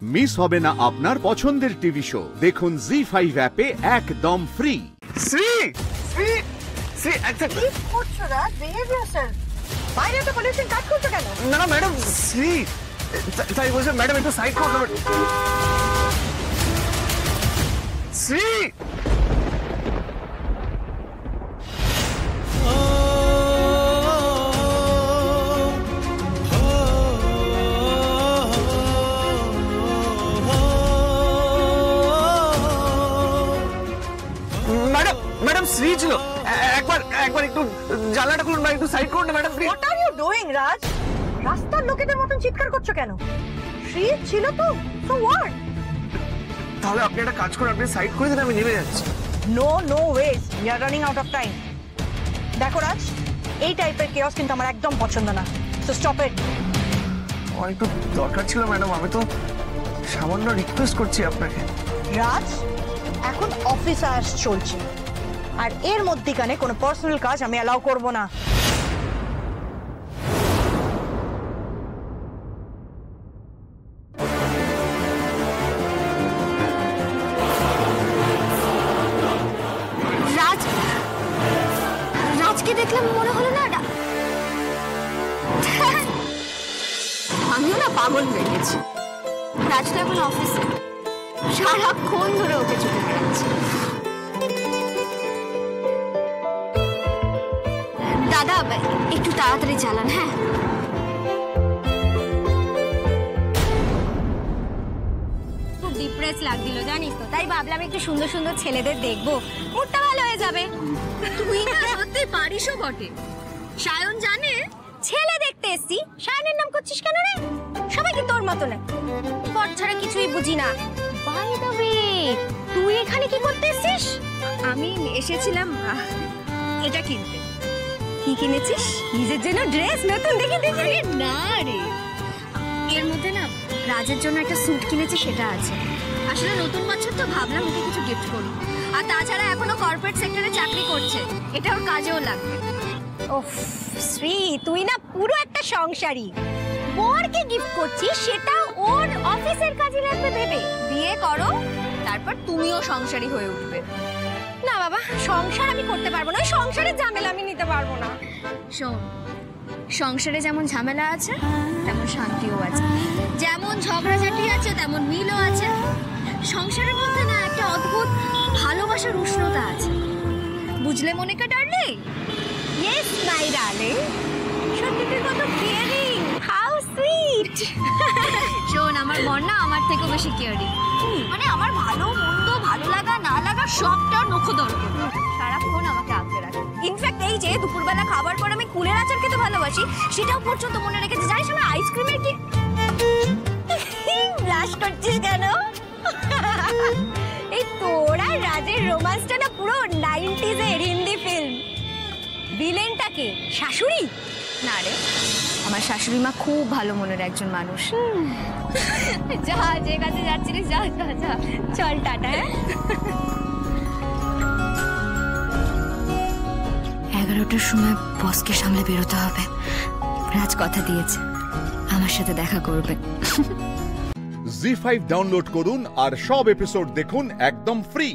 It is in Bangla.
মিস হবে না আপনার পছন্দের টিভি শো। দেখুন জি5 অ্যাপে একদম ফ্রি। শ্রী শ্রী শ্রী একটা কি করছো রাজ? Behave yourself. বাইরে তো পলিউশন কাট করছো কেন? না না ম্যাডাম শ্রী তাই বলছে ম্যাডাম একটু সাইড করুন শ্রী ম্যাডাম শ্রী ছিল একবার একটু জানলাটা খুলুন না, একটু সাইড করুন না madam please. What are you doing Raj? রাস্তার লোকেদের মতন চিৎকার করছো কেন? শ্রী ছিল তো, সো হোয়াট? তাহলে আপনি একটা কাজ করুন, আপনি সাইড করে দিন, আমি নেমে যাচ্ছি। No ways, we are running out of time. দেখো রাজ, এই টাইপের কেওস কিন্তু আমার একদম পছন্দ না, সো স্টপ ইট। আমার একটু দরকার ছিল ম্যাডাম, আমি তো সামান্য রিকোয়েস্ট করছি আপনাকে। রাজ, এখন অফিস আওয়ার্স চলছে, আর এর মধ্যখানে কোনো পার্সোনাল কাজ আমি অ্যালাউ করব না। রাজকে দেখলাম মনে হলো না আমিও না পাগল হয়ে গেছি। রাজ তো এখন অফিসে, সারাক্ষণ ধরে ওকে চুপে বেড়াচ্ছে। দাদা একটু তাড়াতাড়ি চালান। হ্যাঁ খুব ডিপ্রেস লাগছিল জানিস তো, তাই ভাবলাম একটু সুন্দর সুন্দর ছেলেদের দেখবো, মুডটা ভালো হয়ে যাবে। তুই না সত্যি পারিসও বটে। সায়ন জানে ছেলে দেখতে এসছি। সায়নের নাম করছিস কেন রে? সবাই কি তোর মতো না? পর ছাড়া কিছুই বুঝি না। বাই দ্য ওয়ে, তুই এখানে কি করতে এসছিস? আমি এসেছিলাম এটা কিনতে। কি কিনেছিস? নিজের জন্য ড্রেস নতুন? দেখি দেখি। না রে, এর মধ্যে না রাজের জন্য একটা স্যুট কিনেছি, সেটা আছে। আসলে নতুন বছর তো ভাবলাম ওকে কিছু গিফট করি। আর তাছাড়া এখনো কর্পোরেট সেক্টরে চাকরি করছে, এটা ওর কাজেও লাগবে। ওফ শ্রী, তুই না পুরো একটা সংসারী। বরকে গিফট করছিস, সেটা ওর অফিসের কাজে লাগবে ভেবে। বিয়ে করো, তারপর তুমিও সংসারী হয়ে উঠবে। না বাবা, সংসার আমি করতে পারবো না, ওই সংসারের ঝামেলা আমি নিতে পারবো না। শোন, সংসারে যেমন ঝামেলা আছে তেমন শান্তিও আছে, যেমন ঝগড়াঝাটি আছে তেমন মিলও আছে। সংসারের মধ্যে না একটা অদ্ভুত ভালোবাসার উষ্ণতা আছে, বুঝলে Monica darling? Yes my darling. সত্যি তুই কত কেয়ারিং, হাউ সুইট। শোন, আমার বর না আমার থেকেও বেশি কেয়ারিং। মানে আমার ভালো মন্দ, ভালো লাগা না লাগা সবটা নখদর্পণ, সারাক্ষণ আমাকে আগলে রাখে। ইনফ্যাক্ট এই যে দুপুরবেলা খাবার পর আমি কুলের আচার খেতে ভালোবাসি, সেটাও পর্যন্ত মনে রেখেছে। জানিস আমার আইসক্রিমের কি ব্লাশ করছিস কেন? এই তোরা রাজের রোমান্সটা না পুরো 90s এর হিন্দি ফিল্ম। ভিলেনটাকে শাশুড়ি না রে, আমার শাশুড়ি মা খুব ভালো মনের একজন মানুষ। যা, যে কাজে যাচ্ছিলিস যা যা যা, চল টাটা। 11টার সময় বসকে সামলে বেরোতে হবে। রাজ কথা দিয়েছে আমার সাথে দেখা করবে। জি5 ডাউনলোড করুন আর সব এপিসোড দেখুন একদম ফ্রি।